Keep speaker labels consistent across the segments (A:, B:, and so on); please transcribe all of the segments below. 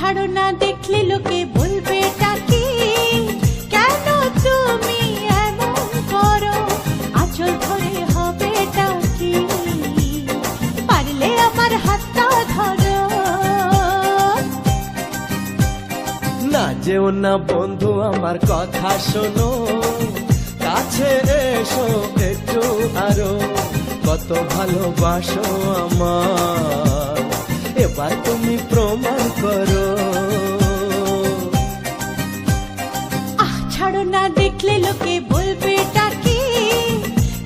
A: ছাড়ো না, দেখলে লোকে বলবে টাকি, কেন তুমি এমন করো, আঁচল ধরে হবে টাকি, পারলে আমার হাতটা ধরো।
B: না যেও না বন্ধু, আমার কথা শোনো, কাছে এসো একটু আরো, কত ভালোবাসো আমার, এবার তুমি প্রমাণ করো।
A: ছাড়ো না, দেখলে লোকে বলবে টাকি,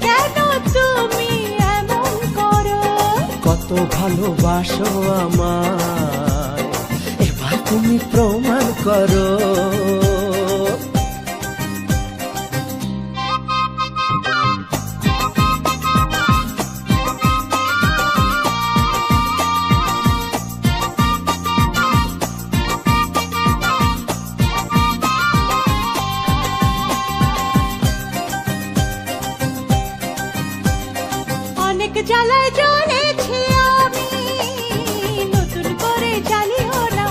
A: কেন তুমি এমন করো,
B: কত ভালোবাসো আমার, এবার তুমি প্রমাণ করো।
A: অনেক জ্বালায় জ্বলেছি আমি, নতুন করে জ্বালিও না,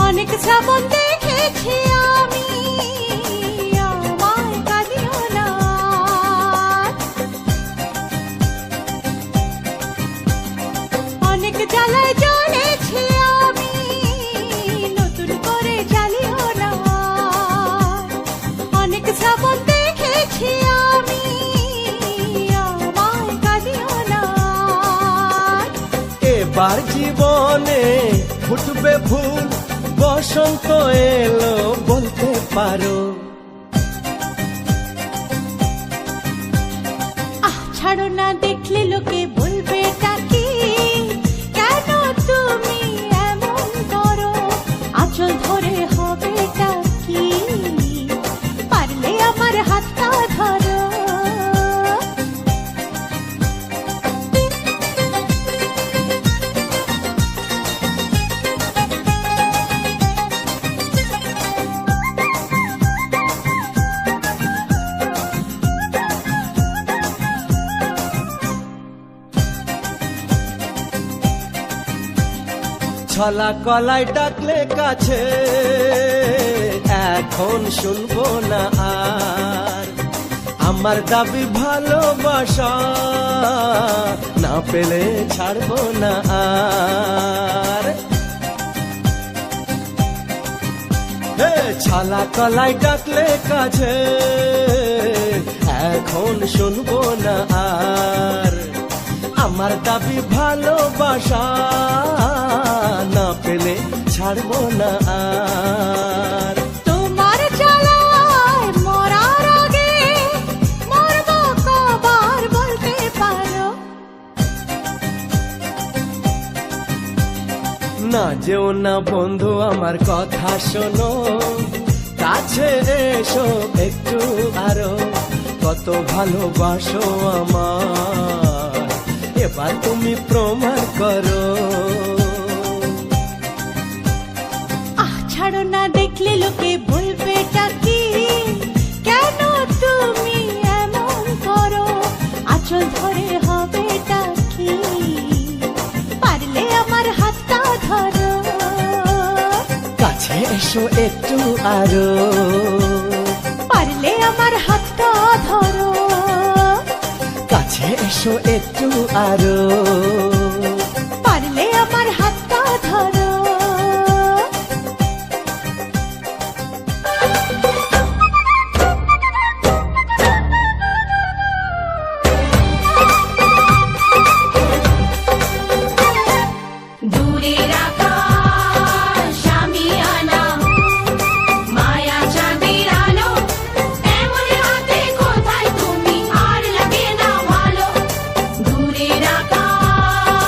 A: অনেক শ্রাবণ দেখেছি আমি, আমায় কাঁদিও না। অনেক জ্বালায় জ্বলেছি আমি, নতুন করে জ্বালিও না, অনেক শ্রাবণ দেখেছি আমি,
B: এবার জীবনে ফুটবে ফুল, বসন্ত এলো বলতে পারো।
A: ছাড়ো না, দেখলে লোকে বলবে টাকি, কেন তুমি এমন করো, আঁচল ধরে হবে টাকি, পারলে আমার হাতটা ধরো।
B: ছলা কলাই ডাকলে কাছে, এখন শুনবো না আর, আমার দাবি ভালোবাসা, না পেলে ছাড়বো না আর। ছলা কলাই ডাকলে কাছে, এখন শুনবো না আর, আমার দাবি ভালোবাসা, না পেলে ছাড়বো না আর।
A: তোমার জ্বালায় মরার আগে মরবো কবার বলতে পারো।
B: না যেও না বন্ধু, আমার কথা শোনো, কাছে এসো একটু আরো, কত ভালোবাসো আমার, এবার তুমি প্রমাণ করো।
A: ছাড়ো না, দেখলে লোকে বলবে টাকি, কেন তুমি এমন করো, আঁচল ধরে হবে টাকি, পারলে আমার হাতটা ধরো।
B: কাছে এসো একটু আরো,
A: পারলে আমার হাতটা ধরো।
B: কাছে এসো একটু আরো,
A: পারলে আমার হাতটা ধরো।
C: দূরের আকাশ আমি আনা, মায়া চাঁদের আলো, এমন হাতে কোথায় তুমি, আর লাগে না ভালো। দূরের আকাশ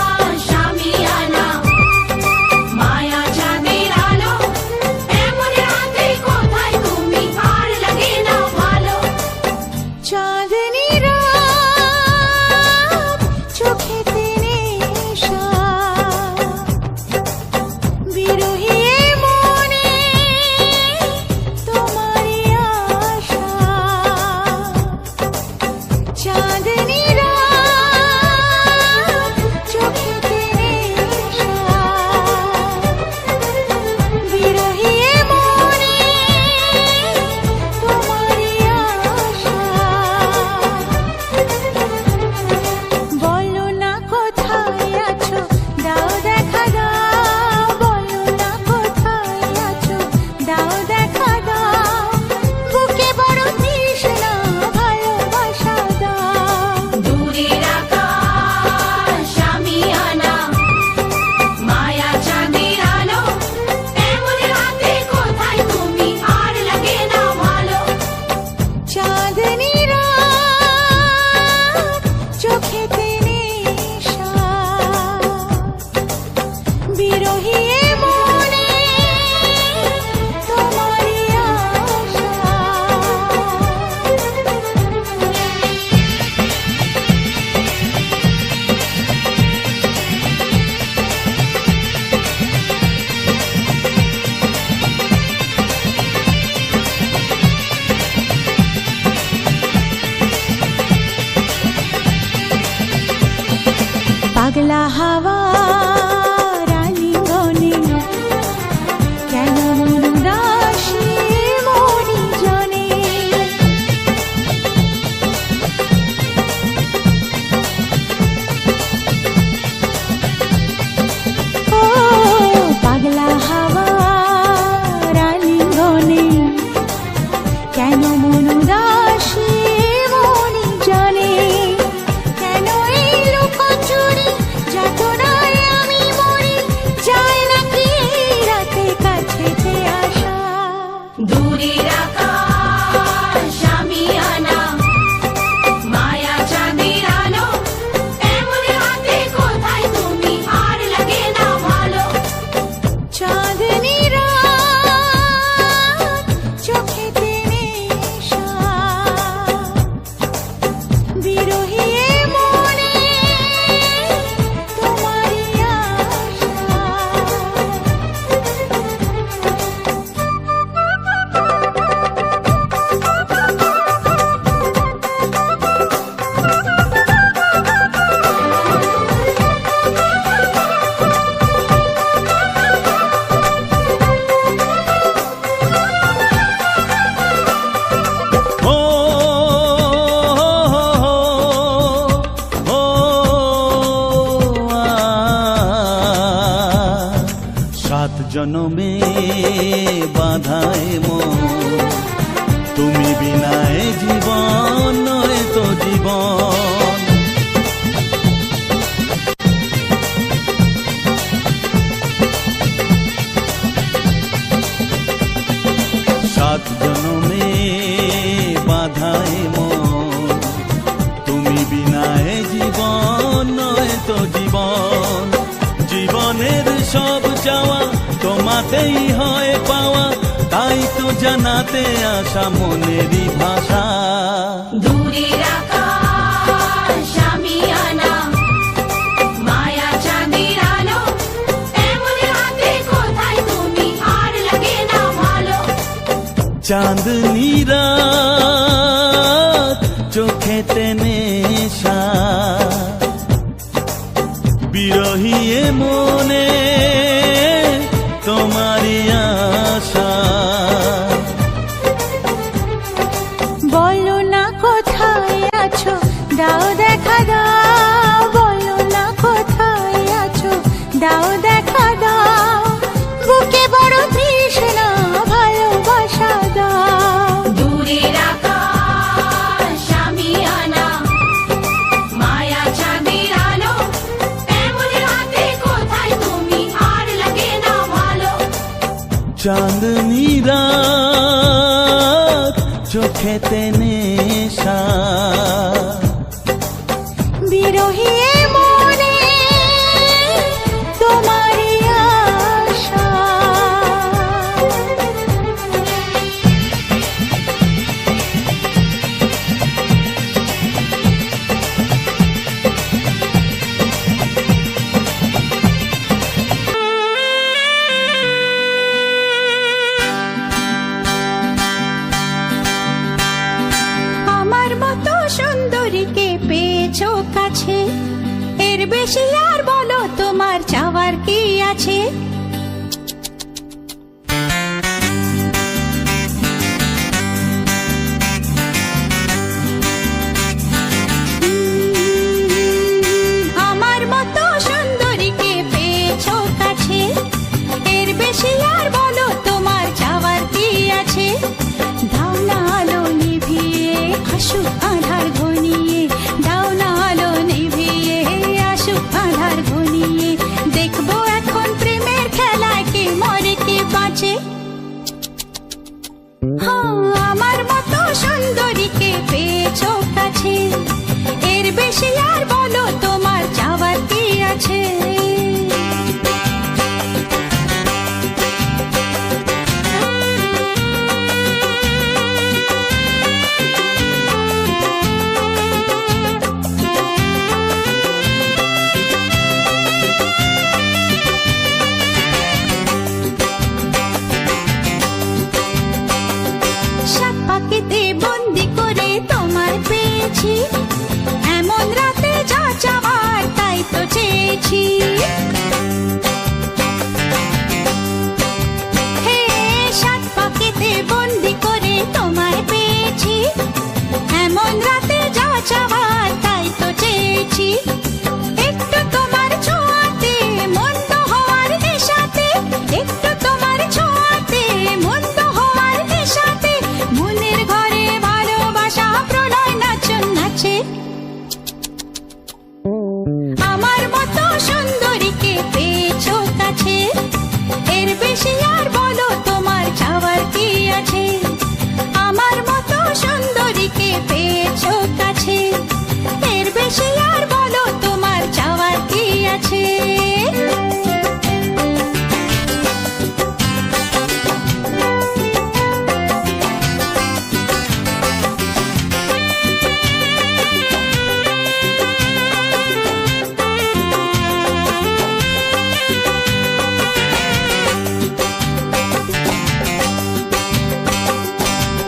D: জনমে বাধায় মন, তুমি বিনায় জীবন নয় তো জীবন। সাত জনমে বাধায় মন, তুমি বিনায় জীবন নয় তো জীবন। জীবনের সব চাওয়া তোমাতেই হয় পাওয়া, তাই তো জানাতে আসা মনেরই ভাষা।
C: দূরের আকাশ শামিয়ানা, মায়া চাঁদের আলো, এমনি হাতে কোথায় তুমি আর লাগে না ভালো।
D: চাঁদনি রাত চোখেতে নেশা, বিরহী এ মনে তোমারই আশা।
A: বলো না কোথায় আছো, দাও দেখা দাও। বলো না কোথায় আছো, দাও দেখা দাও। বুকে বড় তৃষ্ণা, ভালোবাসা দাও।
C: দূরের আকাশ শামিয়ানা, মায়া চাঁদের আলো, এমনি হাতে কোথায় তুমি আর লাগে না ভালো।
D: চাঁদনি রাত চোখেতে নেশা,
A: বিরহী এ মনে তোমারই আশা। আমার মতো সুন্দরীকে পেয়েছো কাছে, এর বেশি আর বলো তোমার চাওয়ার কি আছে। আমার মতো সুন্দরীকে পেয়েছো কাছে, এর বেশি আর বলো তোমার চাওয়ার কি আছে। দাও না আলো নিভিয়ে, আসুক আধার ঘনিয়ে। দাও না আলো নিভিয়ে, আসুক আধার ঘনিয়ে। দেখবো এখন প্রেমের খেলায় কে মরে কে বাঁচে। হ্যাঁ, আমার মতো সুন্দরীকে পেয়েছো কাছে, এর বেশি আর বলো তোমার চাওয়ার কি আছে। সাত পাখিতে বন্দি করে তোমার পেয়েছি, এমন রাতে যা চাওয়ার তাই তো চেয়েছি। হে, সাত পাখিতে বন্দি করে তোমায় পেয়েছি, এমন রাতে যা চাওয়ার তাই তো চেয়েছি। একটু তোমার ছোঁয়াতে মন্দ হওয়ার নেশাতে, একটু তোমার ছোঁয়াতে মন্দ হওয়ার নেশাতে, মনের ঘরে ভালোবাসা প্রলয় নাচন নাচে। আমার মতো সুন্দরীকে পেয়েছো কাছে, এর বেশি আর বলো তোমার চাওয়ার কি আছে। আমার মতো সুন্দরীকে পেয়েছো কাছে, এর বেশি আর বলো তোমার চাওয়ার কি আছে।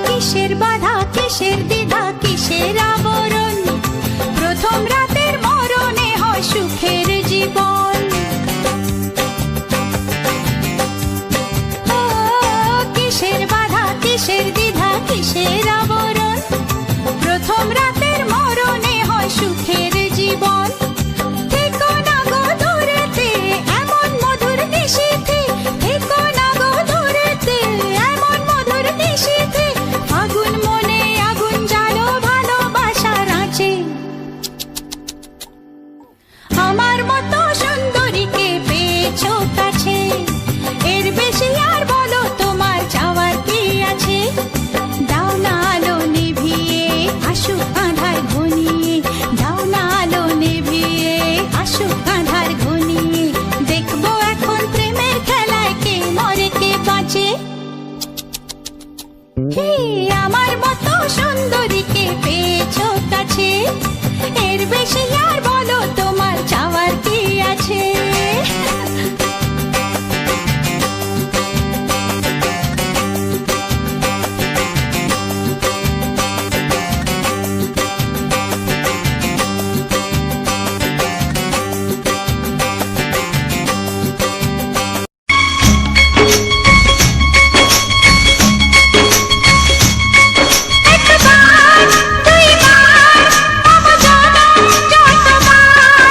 A: কিসের বাধা, কিসের দ্বিধা, কিসের আবরণ, প্রথম রাতের মরণে হয় সুখের জীবন। ও, কিসের বাধা, কিসের দ্বিধা, কিসের আবরণ, প্রথম রাতের মরণে হয় সুখের জীবন। থেকো না গো দূরেতে, এমন মধুর নিশীথে, থেকো বেশি আর বলো তোমার চাওয়ার কি আছে একবার দুইবার পাবো জনম যতবার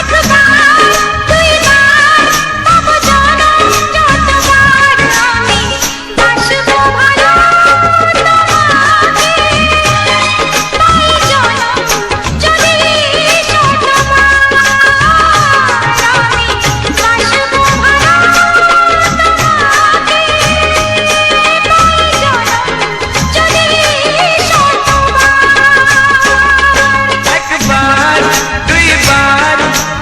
A: একবার দুইবার পাবো জনম যতবার আমি বাসবো ভালো তোমাকে তাই জনম যদি শতবার আমি বাসবো ভালো তোমাকে তাই জনম যদি
E: একবার দুইবার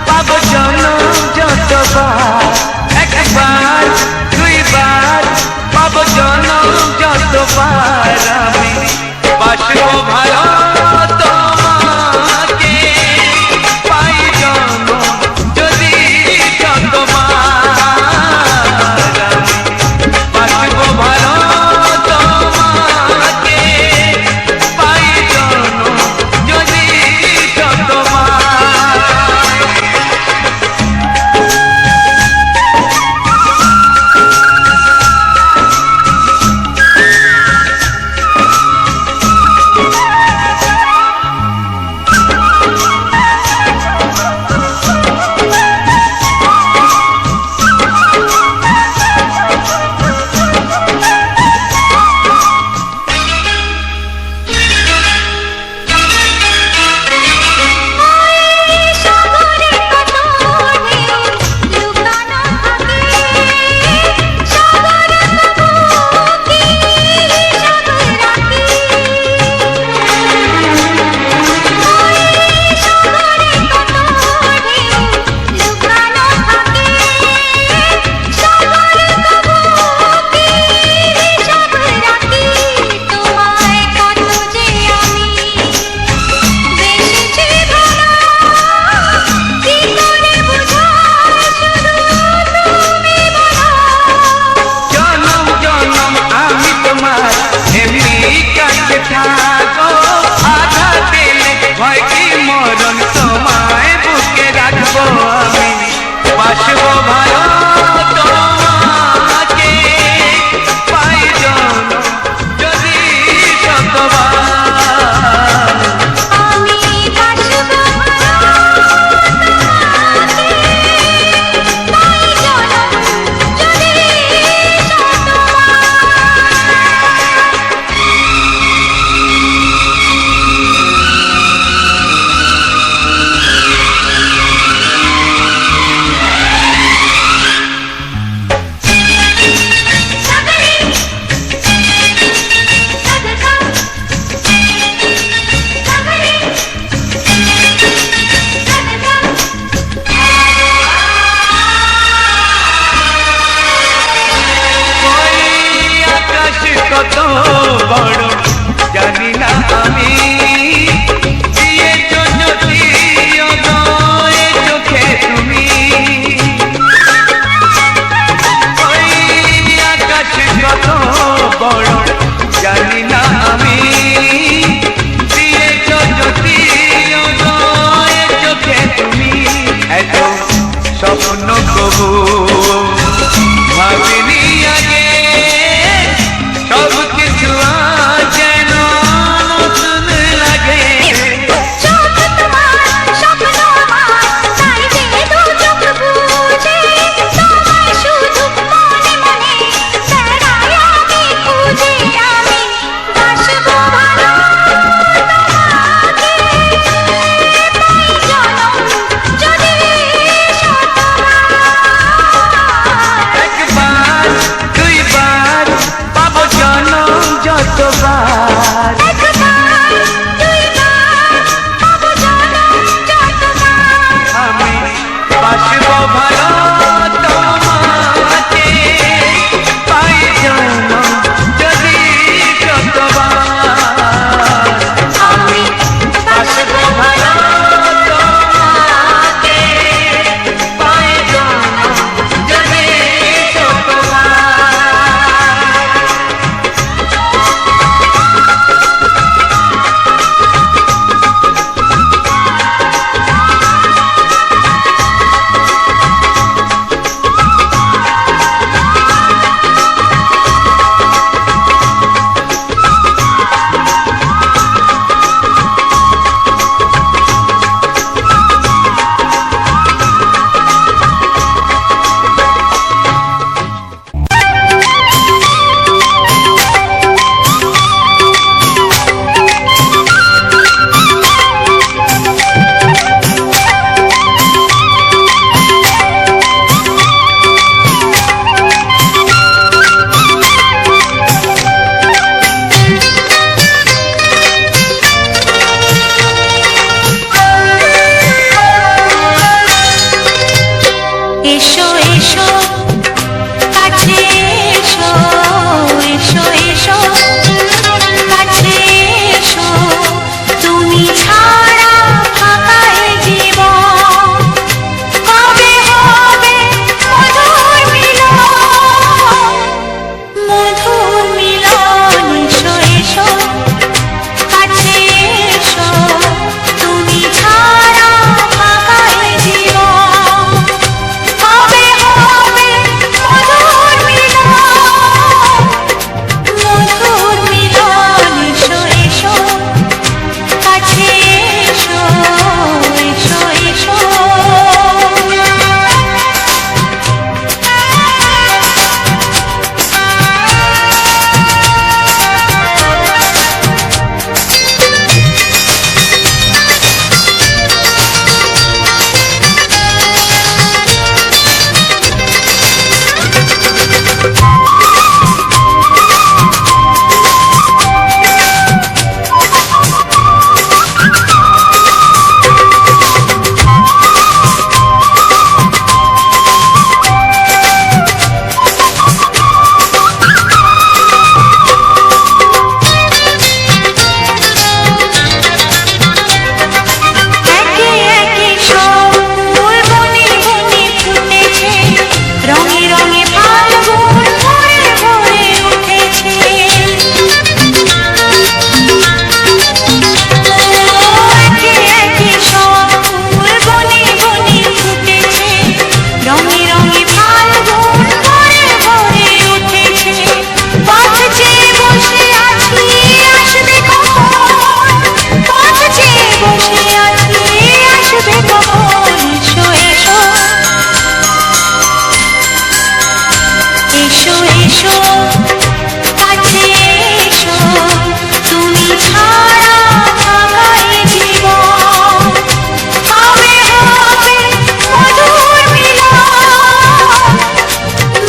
E: পাবো জনম যতবার একবার দুইবার পাবো জনম যতবার আমি বাসবো ভালো তোমাকে পাই জনম যদি শতবার আমি বাসবো ভালো তোমাকে পাই জনম যদি শতবার
A: সাগরে কত ঢেউ লুকানো থাকে সাগর তবু কি সাগর রাখে সাগরে কত ঢেউ লুকানো থাকে সাগর তবু কি সাগর রাখে তোমায় কত যে আমি বেশি ভালো কি করে বুঝাই শুধু তুমি বলো
E: জনম জনম আমি তোমার এমনি কাছে থাকো আধা দিলে ভয় কি মরণ তোমায় বুকে রাখবো আমি বাসবো ভালো তোমাকে পাই জনম যদি শতবার
A: আমি বাসবো ভালো তোমাকে তাই জনম যদি শতবার এসো কাছে এসো তুমি ছাড়া থাকাই জীবন হবে হবে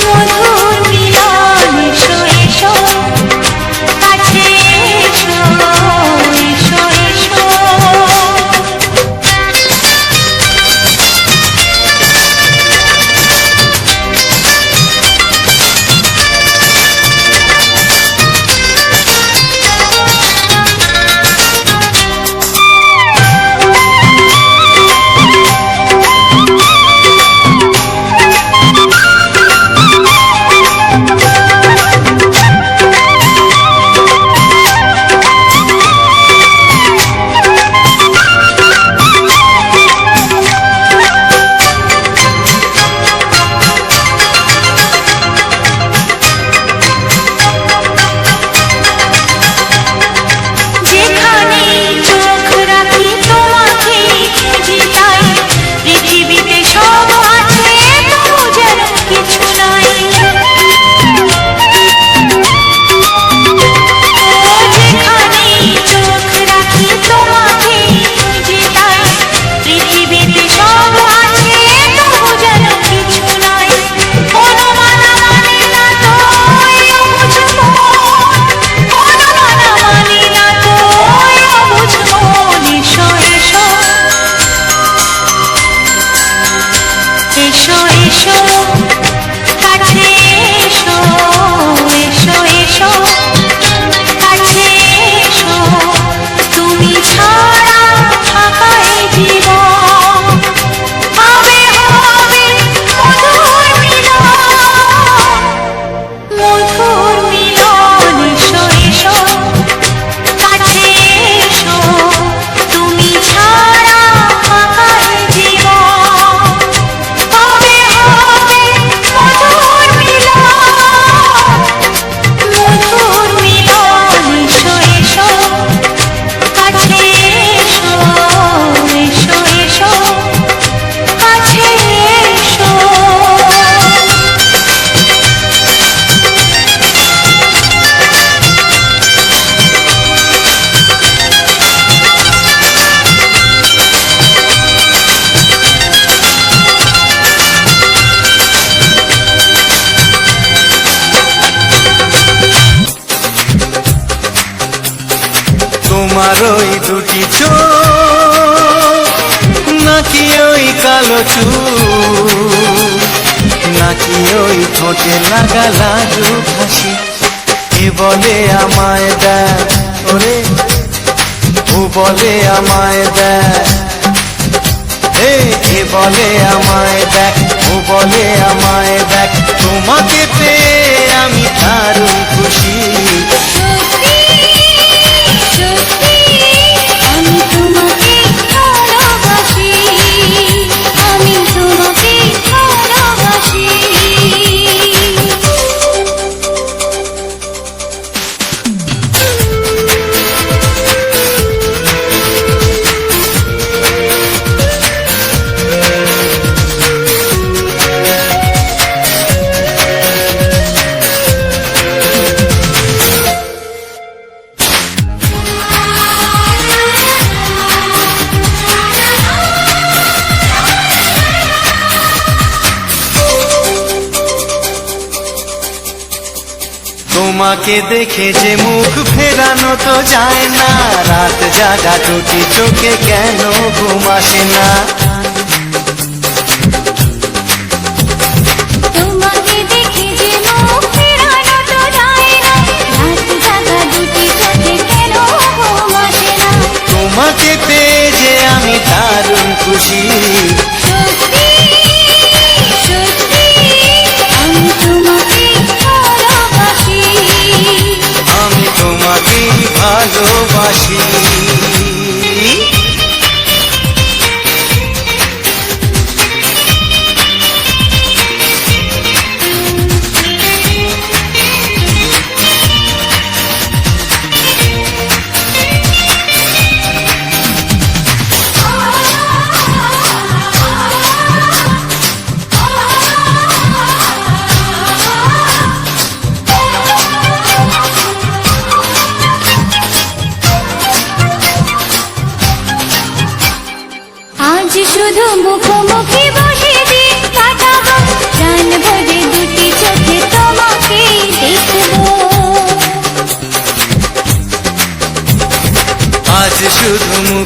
A: মধুর মিলন এসো এসো কাছে এসো এসো এসো যেখানে চোখ রাখি তোমাকে খুঁজি তাই পৃথিবীতে সব আছে তবু যেন কিছু নাই যেখানে চোখ রাখি তোমাকে খুঁজি তাই পৃথিবীতে সব আছে তবু যেন কিছু নাই অনুমান মানে না তো অবুঝ মন অনুমান মানে না তো অবুঝ মন এসো এসো এসো এসো কাছে এসো এসো এসো কাছে এসো তুমি ছাড়া থাকাই জীবন হবে হবে মধুর মিলন এসো এসো কাছে এসো তুমি ছাড়া থাকাই জীবন হবে হবে মধুর মিলন এসো এসো কাছে এসো এসো এসো কাছে এসো
D: তোমার ওই দুটি চোখ নাকি ওই কালো চুল নাকি ওই ঠোঁটে লাগা লাজু হাসি এ বলে আমায় দেখ ওরে ও বলে আমায় দেখ এ বলে আমায় দেখ ও বলে আমায় দেখ তোমাকে পেয়ে আমি দারুণ খুশি
A: সত্যি সত্যি আমি তোমাকে ভালোবাসি আমি তোমাকে ভালোবাসি
D: তোমাকে দেখে যে মুখ ফেরানো তো যায় না রাত জাগা দুটি চোখে কেন ঘুম আসে না
A: তোমাকে দেখে যে মুখ ফেরানো তো যায় না রাত জাগা দুটি চোখে কেন ঘুম আসে না
D: তোমাকে পেয়ে যে আমি দারুণ খুশি
A: সত্যি সত্যি আমি তোমাকে ভালোবাসি
D: আমি তোমাকেই ভালোবাসি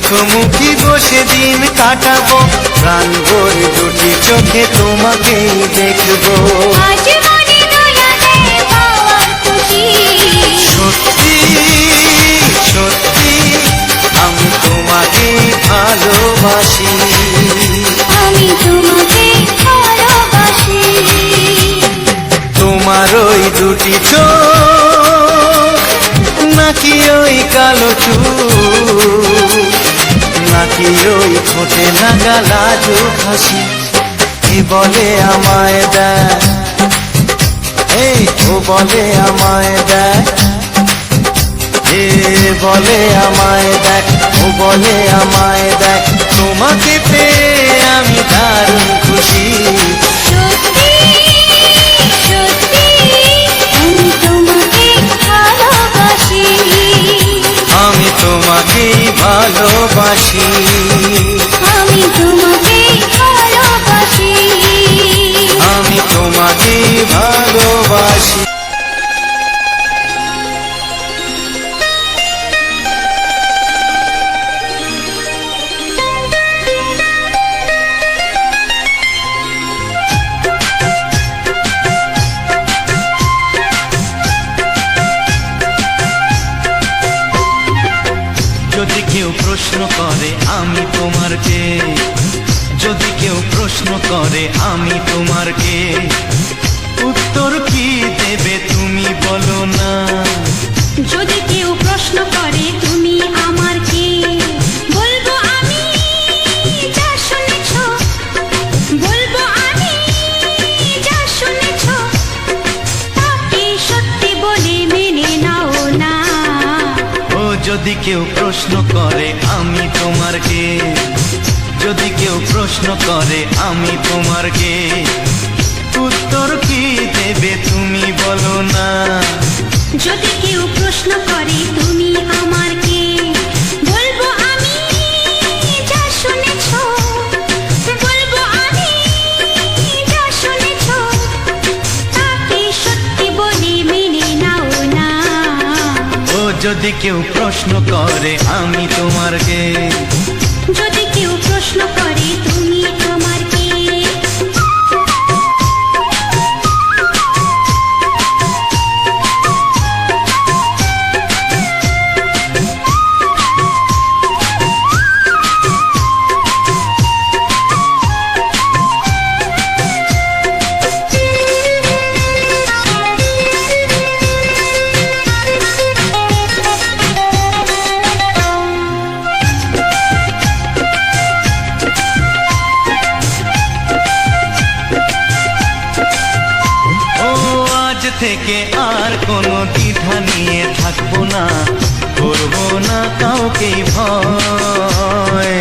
D: মুখোমুখি বসে দিন কাটাবো, প্রাণ ভরে দুটি চোখে তোমাকেই দেখবো।
A: আজ মনে দোলাতে পাওয়ার খুশি,
D: সত্যি সত্যি আমি তোমাকেই ভালোবাসি।
A: আমি তোমাকে ভালোবাসি।
D: তোমার ওই দুটি চোখ, নাকি ওই কালো চুল, নাকি ওই ঠোঁটে লাগা লাজুক হাসি, এ বলে আমায় দেখ, এই ও বলে আমায় দেখ, এ বলে আমায় দেখ, ও বলে আমায় দেখ, তোমাকে পেয়ে আমি দারুণ খুশি।
A: সত্যি সত্যি আমি তোমাকে ভালোবাসি।
D: আমি তোমাকেই ভালোবাসি।
A: আমি তোমাকে ভালোবাসি।
D: আমি তোমাকেই ভালোবাসি।
E: যদি কেউ প্রশ্ন করে আমি তোমার কে, যদি কেউ প্রশ্ন করে আমি তোমার কে, উত্তর কি দেবে তুমি বলো না।
A: যদি কেউ প্রশ্ন করে তুমি আমার কে, বলবো আমি যা শুনেছ, বলবো আমি যা শুনেছ, তাকে সত্যি বলে মেনে নাও না।
E: ও যদি কেউ প্রশ্ন করে আমি তোমার কে, যদি কেউ প্রশ্ন করে আমি তোমার কে, উত্তর কি দেবে তুমি বলো না।
A: যদি কেউ প্রশ্ন করে তুমি আমার কে, বলবো আমি যা শুনেছ, বলবো আমি যা শুনেছ, তাকে সত্যি বলে মেনে নাও না।
E: ও যদি কেউ প্রশ্ন করে আমি তোমার কে,
A: যদি কেউ প্রশ্ন করে তুমি আমার কে,
E: থেকে আর কোনো দ্বিধা নিয়ে থাকবো না, করবো না কাউকে ভয়।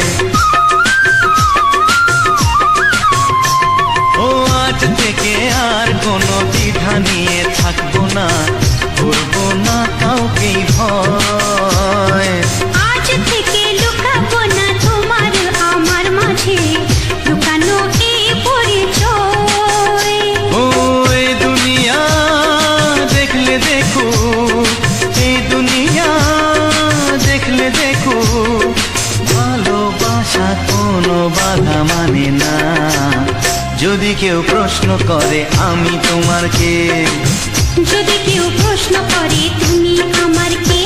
E: ও আজ থেকে আর কোনো দ্বিধা নিয়ে থাকবো না, করবো না কাউকে ভয়।
A: আজ থেকে লুকাবো না তোমার আমার মাঝে লুকানো এই পরিচয়।
E: ও এই দুনিয়া দেখলে দেখো, এই দুনিয়া দেখলে দেখো, ভালোবাসা কোনো বাধা মানে না। যদি কেউ প্রশ্ন করে আমি তোমার কে,
A: যদি কেউ প্রশ্ন করে তুমি আমার কে,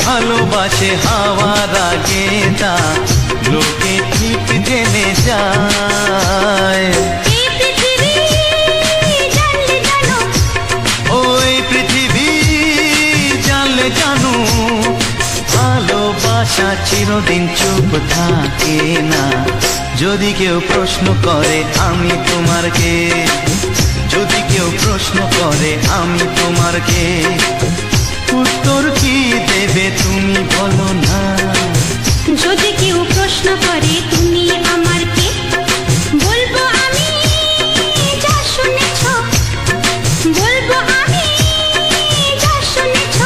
E: ভালোবাসে হাওয়ার আগে তা লোকে ঠিক জেনে যায়।
A: এই পৃথিবী জানলে জানো,
E: ওই পৃথিবী চিরদিন চুপ থাকে না। যদি কেউ প্রশ্ন করে আমি তোমার কে, যদি কেউ প্রশ্ন করে আমি তোমার কে, উত্তর কি দেবে তুমি বলো না।
A: যদি কেউ প্রশ্ন করে তুমি আমার কে, বলবো আমি যা শুনেছ, বলবো আমি যা শুনেছ,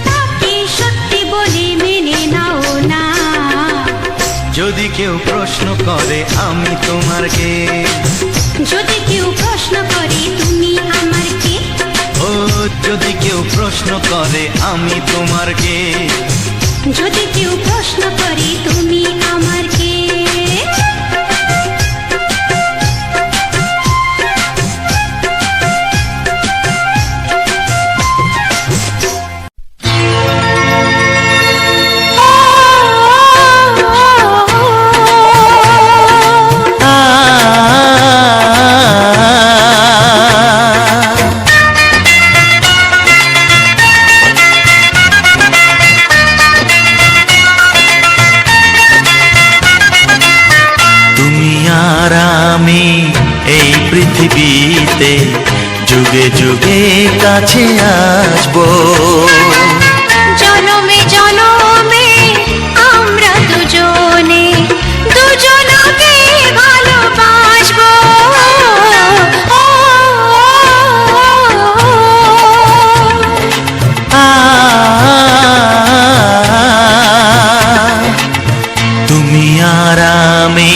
A: তাকে সত্যি বলে মেনে নাও না।
E: যদি কেউ প্রশ্ন করে আমি তোমার কে,
A: যদি কেউ প্রশ্ন করে তুমি আমার কে,
E: ও যদি কেউ প্রশ্ন করে আমি তোমার কে,
A: যদি কেউ প্রশ্ন করে তুমি আমার কে।
E: এই পৃথিবীতে যুগে যুগে কাছে আসবো,
A: জনমে জনমে আমরা দুজনে দুজনকে ভালোবাসবো।
E: তুমি আর আমি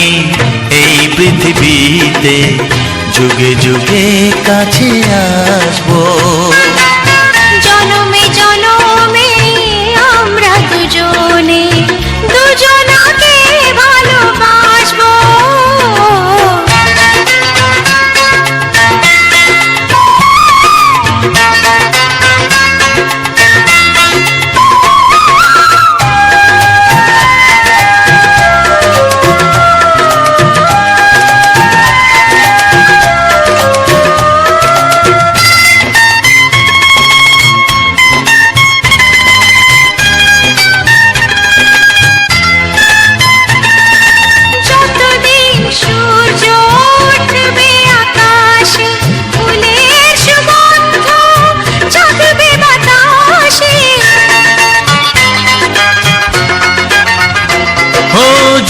E: এই পৃথিবীতে যুগে যুগে কাছে আসবো,
A: জনমে জনমে আমরা দুজনে দুজনকে ভালোবাসবো।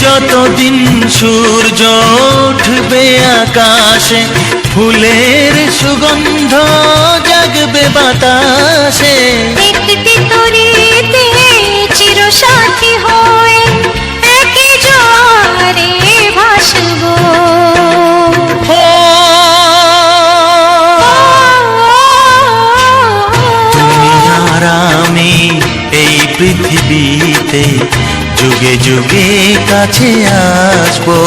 E: যতদিন সূর্য উঠবে আকাশে, ফুলের সুগন্ধ জাগবে বাতাসে,
A: একটি তরিতে চিরসাথী হয়ে একই জোয়ারে ভাসবো।
E: তুমি আর আমি এই পৃথিবীতে যুগে যুগে কাছে আসবো।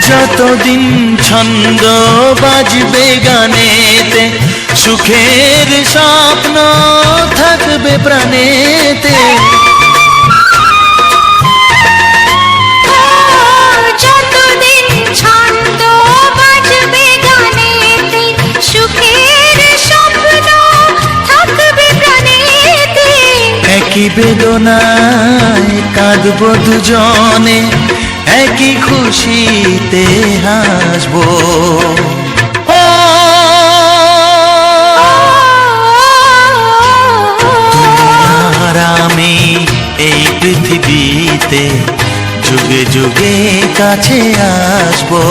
E: যতদিন ছন্দ বাজবে গানেতে, সুখের স্বপ্ন থাকবে প্রাণেতে,
A: যতদিন ছন্দ বাজবে গানেতে, সুখের স্বপ্ন থাকবে প্রাণেতে,
E: একই বেদনায় কাঁদবো দুজনে, একই খুশিতে হাসবো। তুমি আর আমি এই পৃথিবীতে যুগে যুগে কাছে আসবো,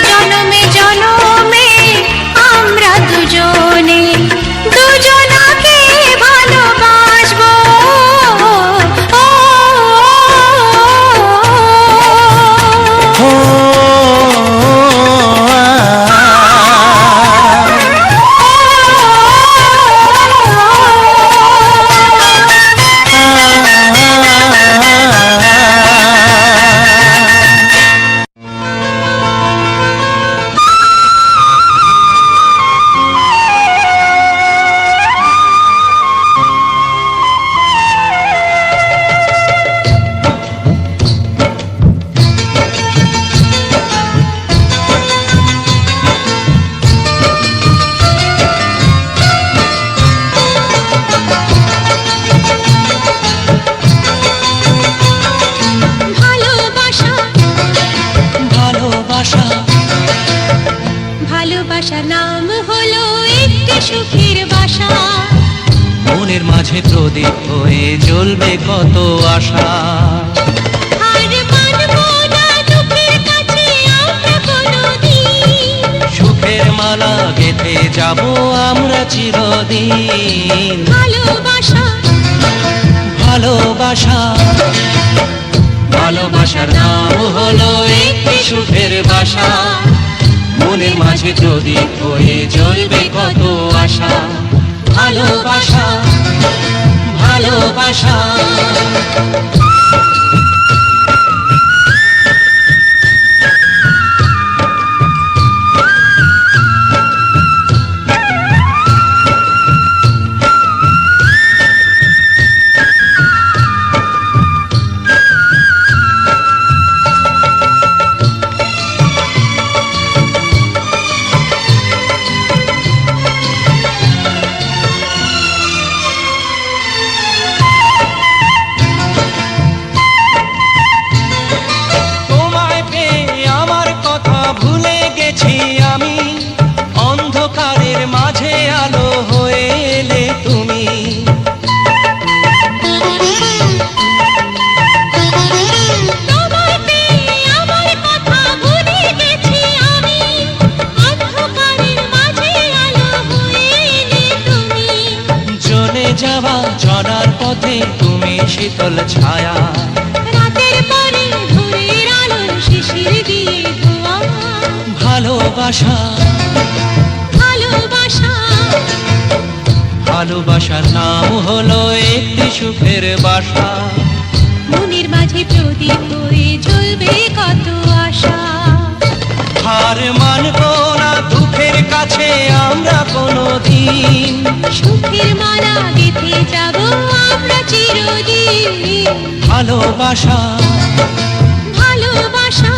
A: জনমে জনমে আমরা দুজনে দুজনকে ভালোবাসবো।
E: মাঝে প্রদীপ হয়ে জ্বলবে কত আশা।
A: আর মানবো না দুঃখের কাছে আমরা কোনোদিন,
E: সুখের মালা গেঁথে যাব আমরা চিরদিন।
A: ভালোবাসা
E: ভালোবাসা ভালোবাসার নাম হলো একটি সুখের বাসা, মনের মাঝে প্রদীপ হয়ে জ্বলবে কত আশা। ভালোবাসা ভালোবাসা তোমায় পেয়ে আমার কথা ভুলে গেছি আমি, অন্ধকারের মাঝে আলো হয়ে এলে তুমি।
A: তোমায় পেয়ে আমার কথা ভুলে গেছি আমি, অন্ধকারের মাঝে আলো হয়ে এলে তুমি।
E: চলে যাওয়া চলার পথে তুমি শীতল ছায়া,
A: রাতের পরে ভোরের আলো শিশির দিয়ে ধোয়া।
E: ভালোবাসা
A: ভালোবাসা
E: ভালোবাসার নাম হলো একটি সুখের বাসা,
A: মনের মাঝে প্রদীপ হয়ে জ্বলবে কত আশা।
E: হার মানবো না দুঃখের কাছে আমরা কোনোদিন।
A: সুখের মালা গেঁথে যাব আমরা চিরদিন।
E: ভালোবাসা
A: ভালোবাসা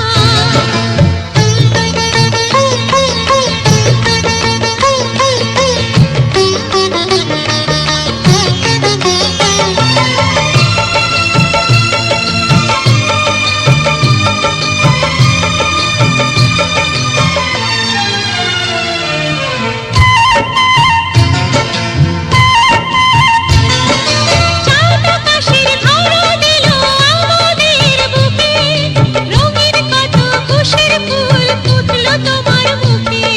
A: চাঁদ আকাশের ধরা দিল আমাদের বুকে, রঙিন কত খুশির ফুল ফুটলো তোমার মুখে।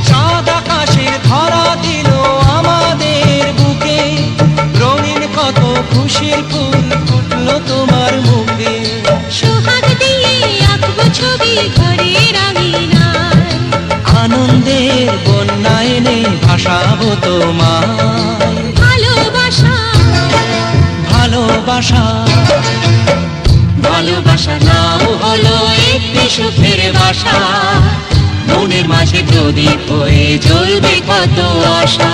E: চাঁদ আকাশের ধরা দিল আমাদের বুকে, রঙিন কত খুশির ফুল ফুটলো তোমার মুখে।
A: সোহাগ দিয়ে আঁকবো ছবি ঘরের আঙিনায়,
E: আনন্দের বন্যা এনে ভাসাবো তোমায়।
A: ভালোবাসা
E: ভালোবাসা ভালোবাসা নাম হলো একটি সুখের বাসা, মনের মাঝে প্রদীপ হয়ে জ্বলবে কত আশা।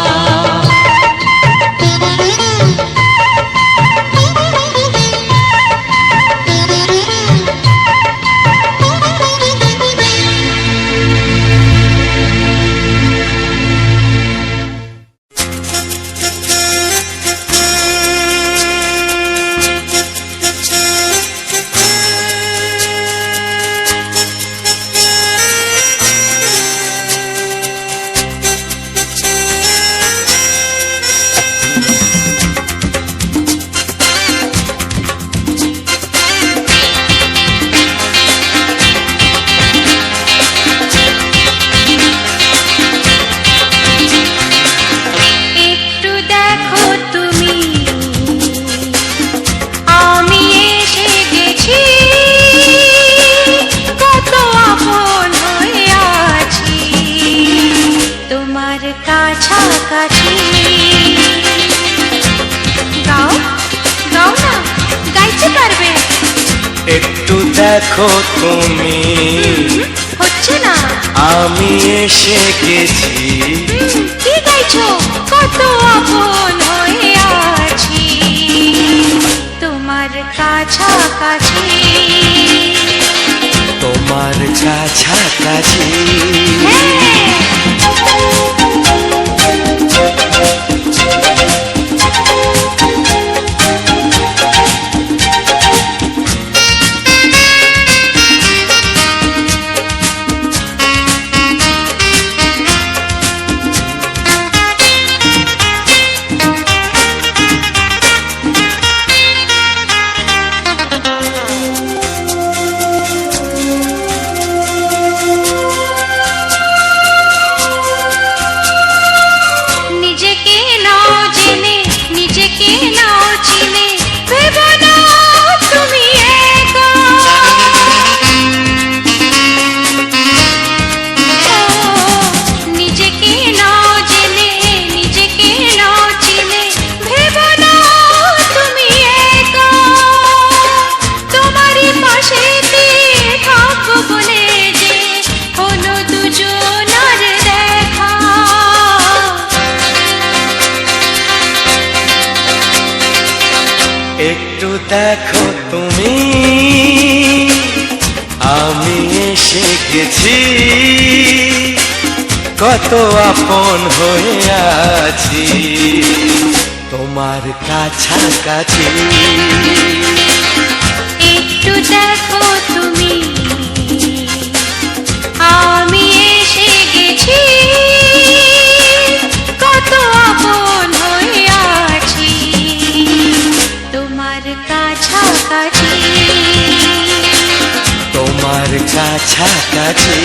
A: একটু দেখো তুমি, আমি এসে গেছি, কত আপন হয়ে আছি তোমার কাছাকাছি। গাও গাও না, গাইতে পারবে?
D: একটু দেখো তুমি,
A: হচ্ছে না।
D: আমি এসে গেছি,
A: কি গাইছো? কত আপন হয়ে আছি তোমার কাছাকাছি।
D: তোমার কাছাকাছি। দেখো তুমি আমি এসে গেছি, কত আপন হয়ে আছি তোমার কাছাকাছি।
A: একটু দেখো তুমি আমি এসে গেছি, কত আপন হয়ে আছি তোমার কাছাকাছি।
D: তোমার কাছাকাছি।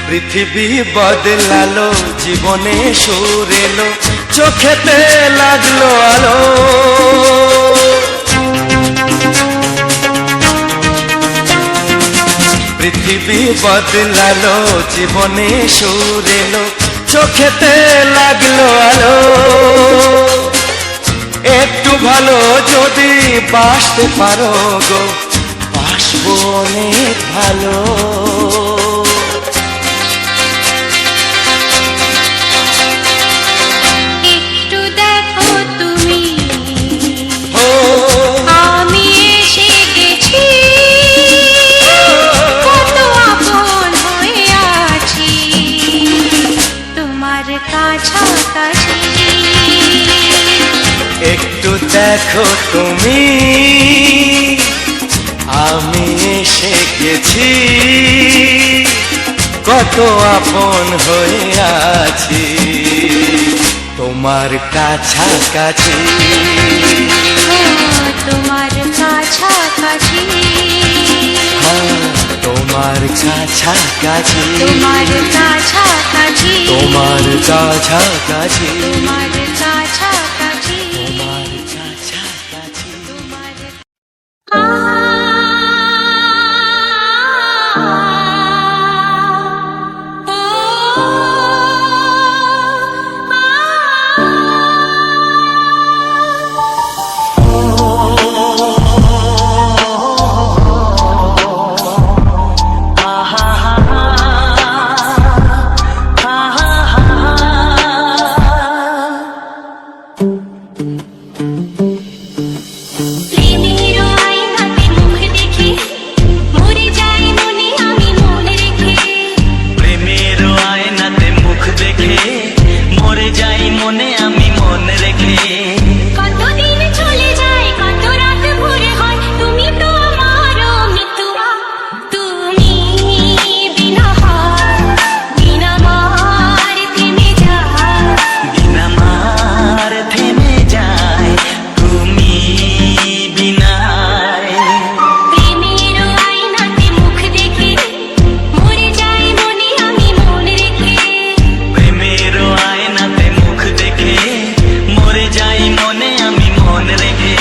D: পৃথিবী বদলালো, জীবনে সুর এলো, চোখেতে লাগলো আলো। পৃথিবী বদলালো, জীবনে সুর এলো, চোখেতে লাগলো আলো। একটু ভালো যদি বাসতে পারো গো, বাসবো অনেক ভালো।
A: একটু দেখো তুমি আমি এসে গেছি, কত আপন হয়ে আছি তোমার কাছাকাছি।
D: একটু দেখো তুমি আমি এসে গেছি, কত আপন হয়ে আছি তোমার কাছাকাছি।
A: তোমার কাছাকাছি।
D: তোমার কাছাকাছি।
A: তোমার কাছাকাছি।
D: তোমার কাছাকাছি।
A: তোমার কাছাকাছি।
D: তোমার কাছাকাছি।
A: প্রেমের আয়নাতে মুখ দেখে মরে যাই মনে আমি মনে রেখে।
E: প্রেমের আয়নাতে মুখ দেখে মরে যাই মনে আমি মন রেখে।
A: কতদিন চলে যায় কত রাত ভোরে হয়, তুমি তো আমারও মৃত্যুয়া। তুমি বিনা হার বিনা মার থেমে যায়,
E: বিনা মার থেমে যায় তুমি বিনায়।
A: প্রেমের আয়নাতে মুখ দেখে মরে যাই মনে আমি মনে রেখে।
E: প্রেমের আয়নাতে মুখ দেখে মরে যাই মনে আমি মন রেখে।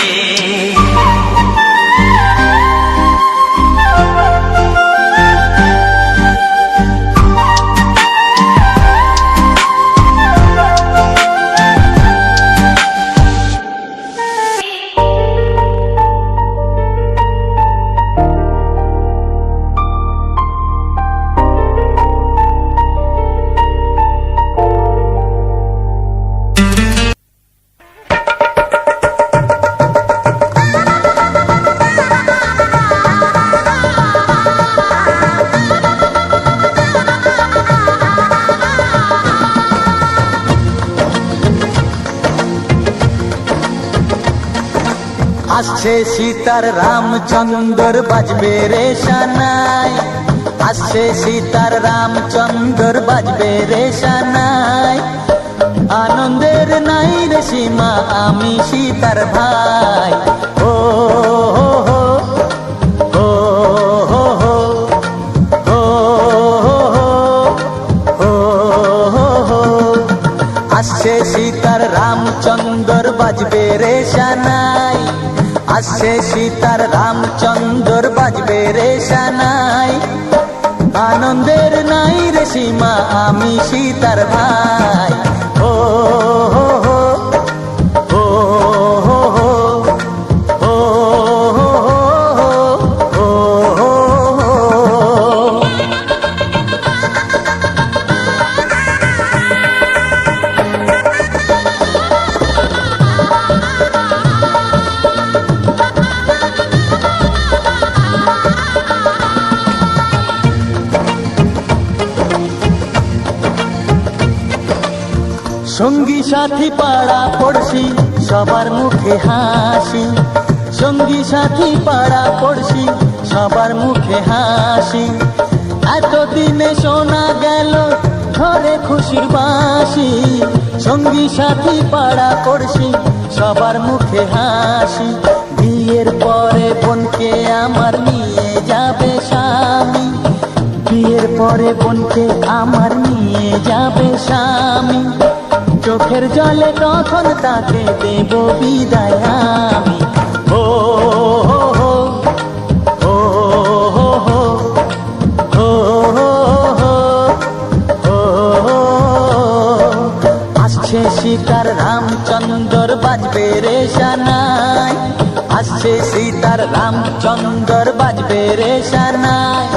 B: আসছে সীতার রামচন্দ্র বাজবে রে সানাই, আসছে সীতার রামচন্দ্র বাজবে রে সানাই। আনন্দের নাই রে সীমা আমি সীতার ভাই। ও হো হো ও হো হো ও হো হো ও হো হো। আসছে বাজবে রে সানাই, আসছে সীতার রামচন্দ্র বাজবে রে সানাই। আনন্দের নাই রে সীমা, আমি সীতার ভাই। ও হো হো, ও হো হো, ও হো হো, ও হো হো। সঙ্গী সাথী পাড়া পড়শি সবার মুখে হাসি, সঙ্গী সাথী পাড়া পড়শি সবার মুখে হাসি। এতদিনে শোনা গেল ঘরে খুশির বাঁশি, সঙ্গী সাথী পাড়া পড়শি সবার মুখে হাসি। বিয়ের পরে বোনকে আমার নিয়ে যাবে স্বামী, বিয়ের পরে বোনকে আমার নিয়ে যাবে স্বামী। চোখের জলে তখন তাকে দেব বিদায় আমি। ও হো হো, ও হো হো, ও হো হো, ও হো। আসছে সীতার রামচন্দ্র বাজবে রে সানাই, আসছে সীতার রামচন্দ্র বাজবে রে সানাই।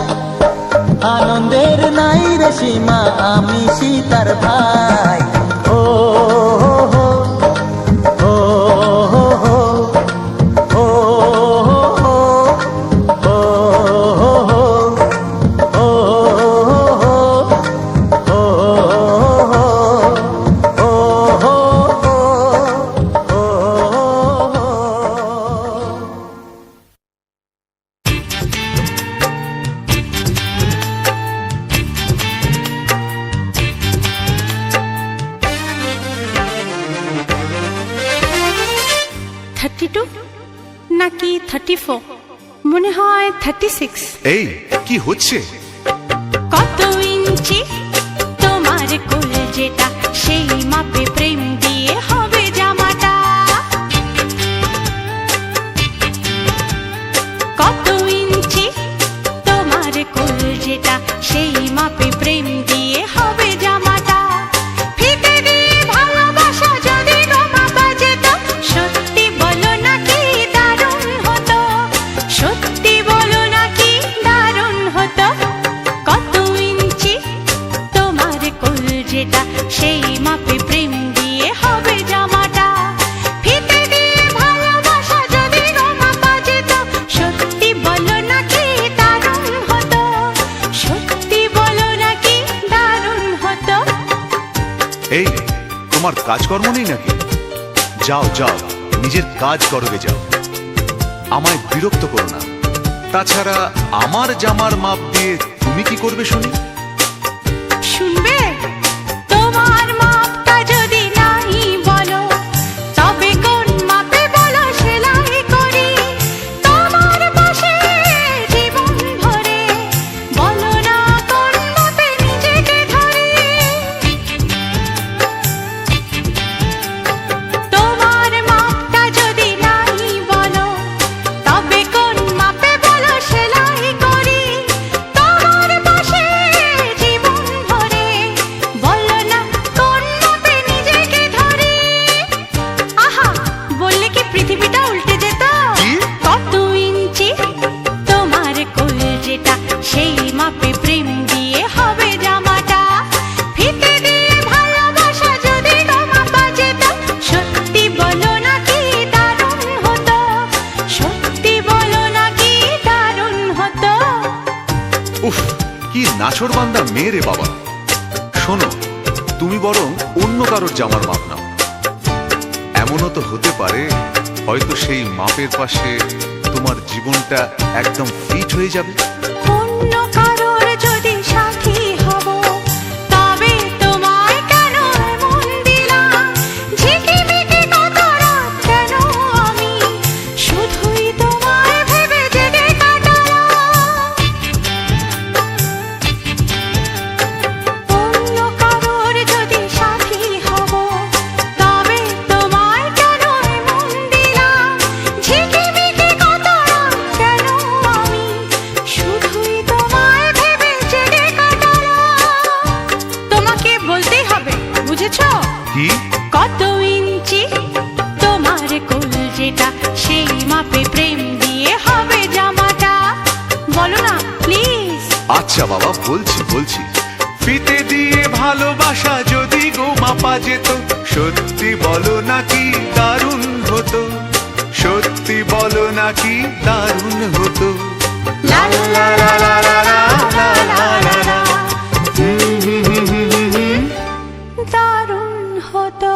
B: আনন্দের নাই রে সীমা, আমি সীতার ভাই। ও হো হো, ও হো হো, ও হো হো, ও হো হো, ও হো হো, ও হো হো, ও হো হো।
A: নাকি 34, মনে হয় 36।
F: এই কি হচ্ছে?
A: কত ইঞ্চি তোমার কোল যেটা, সেই মাপে প্রেম দিয়ে হবে জামাটা। কত ইঞ্চি তোমার কোল যেটা, সেই মাপে প্রেম দিয়ে হবে জামাটা। ফিতে দিয়ে ভালোবাসা যদি মাপা যেত, সত্যি বলো নাকি দারুণ হতো, সত্যি বলো নাকি দারুণ হতো। কত ইঞ্চি তোমার কোল যেটা, সেই মাপে প্রেম দিয়ে হবে জামাটা। ফিতে দিয়ে ভালোবাসা যদি মাপা যেত, সত্যি বলো নাকি দারুণ হতো, সত্যি বলো নাকি দারুণ হতো।
F: এই তোমার কাজকর্ম নেই নাকি? যাও যাও, নিজের কাজ করবে যাও, আমায় বিরক্ত করো না। তাছাড়া আমার জামার মাপ দিয়ে তুমি কি করবে শুনি?
A: শুনবে? তোমার মাপটা যদি নাই বলো, তবে কোন মাপে বলো সেলাই করি তোমার পাশে জীবন ভরে। বলো না কোন মাপে নিজেকে ধরি। তোমার মাপটা যদি নাই বলো, তবে কোন মাপে বলো সেলাই করি তোমার পাশে জীবন ভরে। বলো না কোন মাপে নিজেকে ধরি। আহা, বললে কি পৃথিবীটা উল্টে যেত?
F: কি?
A: কত ইঞ্চি তোমার কোল যেটা, সেই মাপে প্রেম দিয়ে হবে জামাটা। ফিতে দিয়ে ভালোবাসা যদি মাপা যেত, সত্যি বলো নাকি দারুণ হতো, সত্যি বলো নাকি দারুণ হতো।
F: উফ, কি নাছোড়বান্দা মেয়ে রে বাবা। শোনো, তুমি বরং অন্য কারোর জামার মাপ নাও। এমনও তো হতে পারে হয়তো সেই মাপের পাশে তোমার জীবনটা একদম ফিট হয়ে যাবে।
A: অন্য কারোর যদি সাথী হব, তবে তোমায় কেন মন দিলাম? ঝিকিমিকি কত রাত কেন আমি শুধুই তোমায় ভেবে জেগে কাটালাম। অন্য কারোর যদি সাথী হব, তবে তোমায় কেন
F: বলছি বলছি ফিতে দিয়ে ভালোবাসা যদি গো মাপা যেত, সত্যি বলো নাকি দারুণ হতো, সত্যি বলো নাকি দারুণ হতো। লা লা লা লা লা লা লা লা লা লা।
A: দারুণ হতো।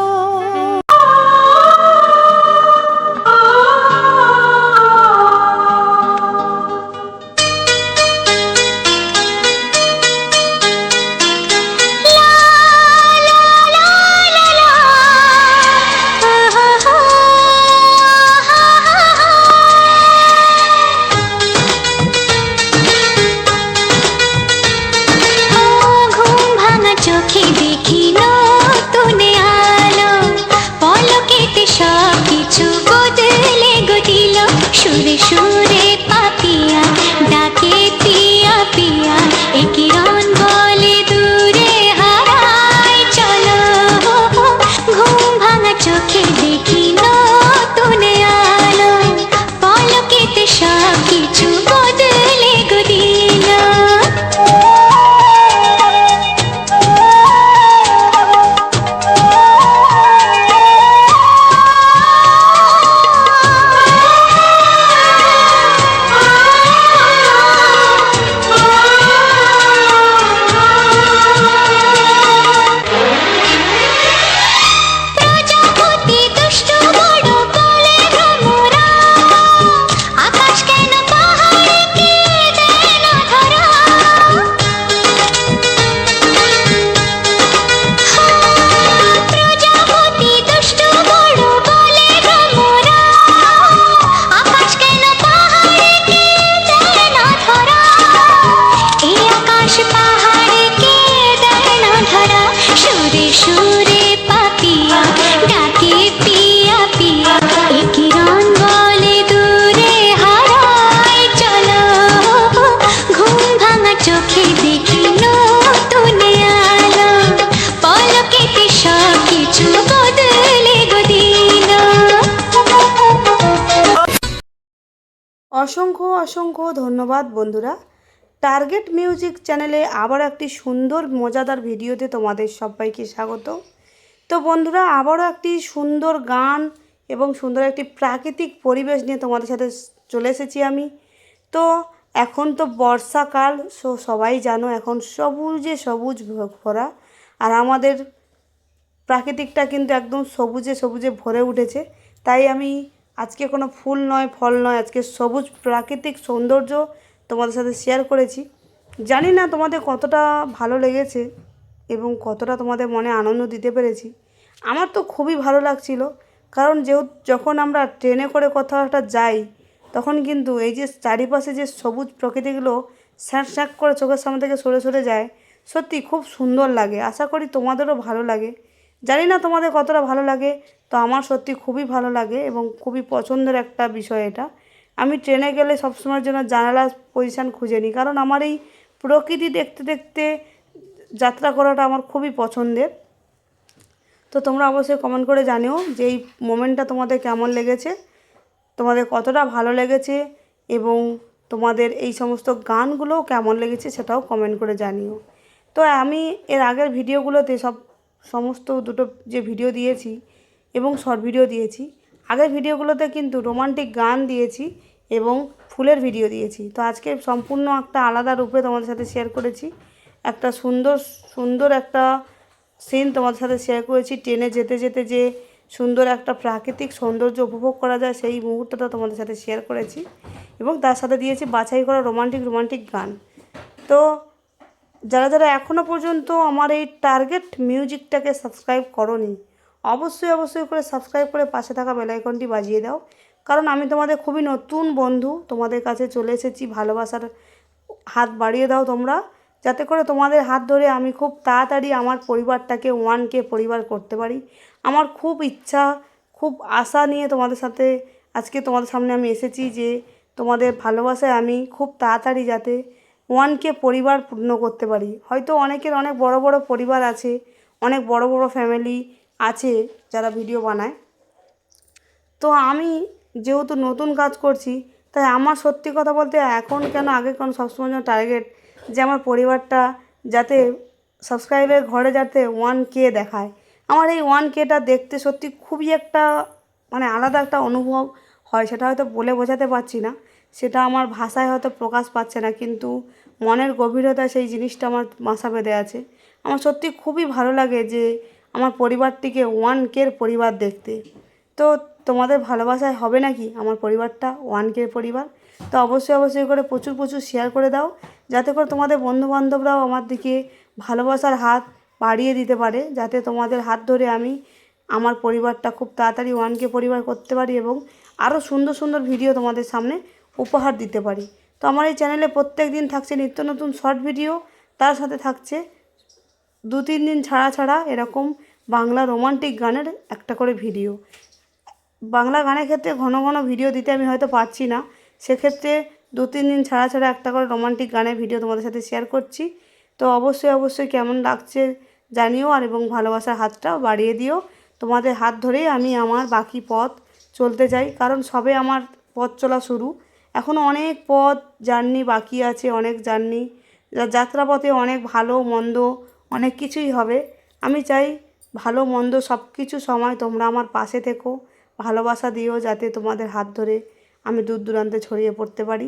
A: চোখে দেখি নতুন আলো, পলকেতে সব কিছু বদলে গো দিল। সুরে সুরে পাপিয়া ডাকে পিয়া পিয়া, এ কিরণ বলে দূরে হারায় চলো। ঘুম ভাঙা চোখে দেখি নতুন আলো, পলকেতে সব কিছু বদলে গো দিল। প্রজাপতি দুষ্টু বড় বলে ভ্রমরা, আকাশ কেন পাহাড়কে দেয় না ধরা। প্রজাপতি দুষ্টু বড় বলে ভ্রমরা, আকাশ কেন পাহাড়কে দেয় না ধরা। এই আকাশ পাহাড়কে দেয় না ধরা। সুরে সুরে পাপিয়া ডাকে পিয়া পিয়া, এ কিরণ বলে দূরে হারায় চলো। ঘুম ভাঙা চোখে দেখি নতুন আলো, পলকেতে সব কিছু বদলে গো দিল।
G: অসংখ্য অসংখ্য ধন্যবাদ বন্ধুরা। টার্গেট মিউজিক চ্যানেলে আবার একটি সুন্দর মজাদার ভিডিওতে তোমাদের সবাইকে স্বাগত। তো বন্ধুরা, আবারও একটি সুন্দর গান এবং সুন্দর একটি প্রাকৃতিক পরিবেশ নিয়ে তোমাদের সাথে চলে এসেছি আমি। তো এখন তো বর্ষাকাল, সবাই জানো এখন সবুজে সবুজ ভরা, আর আমাদের প্রাকৃতিকটা কিন্তু একদম সবুজে সবুজে ভরে উঠেছে। তাই আমি আজকে কোনো ফুল নয় ফল নয়, আজকে সবুজ প্রাকৃতিক সৌন্দর্য তোমাদের সাথে শেয়ার করেছি। জানি না তোমাদের কতটা ভালো লেগেছে এবং কতটা তোমাদের মনে আনন্দ দিতে পেরেছি। আমার তো খুবই ভালো লাগছিল, কারণ যখন আমরা ট্রেনে করে কোথাও একটা যাই, তখন কিন্তু এই যে চারিপাশে যে সবুজ প্রকৃতিগুলো স্যাঁক স্যাঁক করে চোখের সামনে থেকে সরে সরে যায়, সত্যি খুব সুন্দর লাগে। আশা করি তোমাদেরও ভালো লাগে। জানি না তোমাদের কতটা ভালো লাগে, তো আমার সত্যি খুবই ভালো লাগে এবং খুবই পছন্দের একটা বিষয় এটা। আমি ট্রেনে গেলে সবসময়ের জন্য জানালার পজিশান খুঁজে নিই, কারণ আমার এই প্রকৃতি দেখতে দেখতে যাত্রা করাটা আমার খুবই পছন্দের। তো তোমরা অবশ্যই কমেন্ট করে জানিও যে এই মোমেন্টটা তোমাদের কেমন লেগেছে, তোমাদের কতটা ভালো লেগেছে এবং তোমাদের এই সমস্ত গানগুলোও কেমন লেগেছে সেটাও কমেন্ট করে জানিও। তো আমি এর আগের ভিডিওগুলোতে সমস্ত দুটো যে ভিডিও দিয়েছি এবং শর্ট ভিডিও দিয়েছি, আগের ভিডিওগুলোতে কিন্তু রোমান্টিক গান দিয়েছি এবং ফুলের ভিডিও দিয়েছি। তো আজকে সম্পূর্ণ একটা আলাদা রূপে তোমাদের সাথে শেয়ার করেছি। একটা সুন্দর একটা সিন তোমাদের সাথে শেয়ার করেছি। ট্রেনে যেতে যেতে যে সুন্দর একটা প্রাকৃতিক সৌন্দর্য উপভোগ করা যায়, সেই মুহূর্তটা তোমাদের সাথে শেয়ার করেছি এবং তার সাথে দিয়েছি বাছাই করা রোমান্টিক গান। তো যারা যারা এখনও পর্যন্ত আমার এই টার্গেট মিউজিকটাকে সাবস্ক্রাইব করোনি, অবশ্যই করে সাবস্ক্রাইব করে পাশে থাকা বেল আইকনটি বাজিয়ে দাও, কারণ আমি তোমাদের খুবই নতুন বন্ধু, তোমাদের কাছে চলে এসেছি। ভালোবাসার হাত বাড়িয়ে দাও তোমরা, যাতে করে তোমাদের হাত ধরে আমি খুব তাড়াতাড়ি আমার পরিবারটাকে 1K পরিবার করতে পারি। আমার খুব ইচ্ছা, খুব আশা নিয়ে আজকে তোমাদের সামনে আমি এসেছি যে তোমাদের ভালোবাসায় আমি খুব তাড়াতাড়ি যাতে 1K পরিবার পূর্ণ করতে পারি। হয়তো অনেকের অনেক বড় বড় পরিবার আছে, অনেক বড় বড় ফ্যামিলি আছে যারা ভিডিও বানায়। তো আমি যেহেতু নতুন কাজ করছি, তাই আমার সত্যি কথা বলতে এখন কেন আগে কেন সবসময় যেন টার্গেট যে আমার পরিবারটা যাতে সাবস্ক্রাইবের ঘরে যাতে 1K দেখায়। আমার এই 1Kটা দেখতে সত্যি খুবই একটা মানে আলাদা একটা অনুভব হয়, সেটা হয়তো বলে বোঝাতে পারছি না, সেটা আমার ভাষায় হয়তো প্রকাশ পাচ্ছে না, কিন্তু মনের গভীরতায় সেই জিনিসটা আমার বাসা বেঁধে আছে। আমার সত্যি খুবই ভালো লাগে যে আমার পরিবারটিকে 1Kর পরিবার দেখতে। তো তোমাদের ভালোবাসায় হবে নাকি আমার পরিবারটা 1Kর পরিবার? তো অবশ্যই করে প্রচুর প্রচুর শেয়ার করে দাও, যাতে করে তোমাদের বন্ধুবান্ধবরাও আমার দিকে ভালোবাসার হাত বাড়িয়ে দিতে পারে, যাতে তোমাদের হাত ধরে আমি আমার পরিবারটা খুব তাড়াতাড়ি 1K পরিবার করতে পারি এবং আরও সুন্দর সুন্দর ভিডিও তোমাদের সামনে উপহার দিতে পারি। তো আমার এই চ্যানেলে প্রত্যেক দিন থাকছে নিত্য নতুন শর্ট ভিডিও, তার সাথে থাকছে 2-3 দিন ছাড়া ছাড়া এরকম বাংলা রোমান্টিক গানের একটা করে ভিডিও। বাংলা গানের ক্ষেত্রে ঘন ঘন ভিডিও দিতে আমি হয়তো পারছি না, সেক্ষেত্রে 2-3 দিন ছাড়া ছাড়া একটা করে রোমান্টিক গানের ভিডিও তোমাদের সাথে শেয়ার করছি। তো অবশ্যই কেমন লাগছে জানিও, আর এবং ভালোবাসার হাতটা বাড়িয়ে দিও। তোমাদের হাত ধরেই আমি আমার বাকি পথ চলতে চাই, কারণ সবে আমার পথ চলা শুরু, এখনও অনেক পথ জার্নি বাকি আছে, অনেক জার্নি যাত্রাপথে অনেক ভালো মন্দ অনেক কিছুই হবে। আমি চাই ভালো মন্দ সব কিছু সময় তোমরা আমার পাশে থেকো, ভালোবাসা দিও, যাতে তোমাদের হাত ধরে আমি দূর দূরান্তে ছড়িয়ে পড়তে পারি।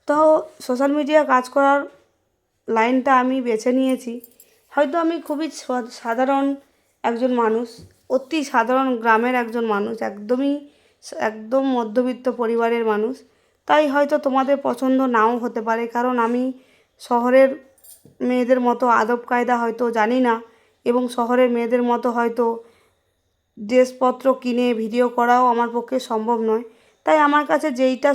G: তো সোশ্যাল মিডিয়া কাজ করার লাইনটা আমি বেছে নিয়েছি, হয়তো আমি খুবই সাধারণ একজন মানুষ, অতি সাধারণ গ্রামের একজন মানুষ, একদম মধ্যবিত্ত পরিবারের মানুষ, তাই হয়তো তোমাদের পছন্দ নাও হতে পারে, কারণ আমি শহরের মেয়েদের মতো আদব কায়দা হয়তো জানি না, এবং শহরের মেয়েদের মতো হয়তো ড্রেসপত্র কিনে ভিডিও করাও আমার পক্ষে সম্ভব নয়। তাই আমার কাছে যেইটা